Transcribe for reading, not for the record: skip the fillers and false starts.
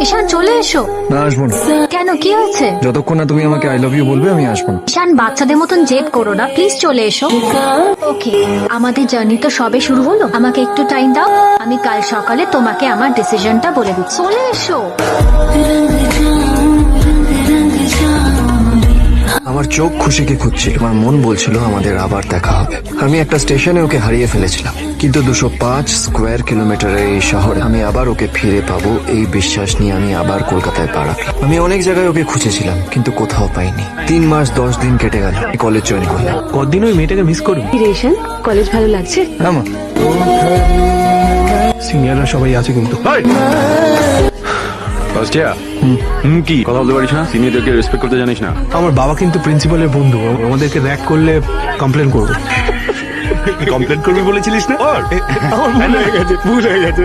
ঈশান চলে এসো। না, আসবো না। কেন, কি হয়েছে? যতক্ষণ না তুমি আমাকে আই লাভ ইউ বলবে আমি আসবো না। ঈশান, বাচ্চাদের মতন জেদ করো না, প্লিজ চলে এসো। ওকে, আমাদের জার্নি তো সবে শুরু হলো, আমাকে একটু টাইম দাও। আমি কাল সকালে তোমাকে আমার ডিসিশনটা বলে দিচ্ছি। চলে এসো। আমার চোখ খুশিকে খুঁজছিল, আমার মন বলছিল আমাদের আবার দেখা হবে। আমি একটা স্টেশনে ওকে হারিয়ে ফেলেছিলাম, কিন্তু 205 স্কোয়ার কিলোমিটারের এই শহরে আমি আবার ওকে ফিরে পাবো এই বিশ্বাস নিয়ে আমি আবার কলকাতায় পা রাখলাম। আমি অনেক জায়গায় ওকে খুঁজেছিলাম কিন্তু কোথাও পাইনি। 3 মাস 10 দিন কেটে গেল, কলেজ জয়েন করলাম। কতদিন ওই মেয়েটাকে মিস করবি? রেশন, কলেজ ভালো লাগছে? হ্যাঁ মা। সিনিয়ররা সবাই আছে কিন্তু। ফার্স্ট ইয়ার কি কথা বলতে পারিস না? সিনিয়রদেরকে রেসপেক্ট করতে জানিস না? আমার বাবা কিন্তু প্রিন্সিপালের বন্ধু, আমাদেরকে র্যাক করলে কমপ্লেন করবো। কমপ্লেন করবি বলেছিলিস না? আমার ভুল হয়ে গেছে।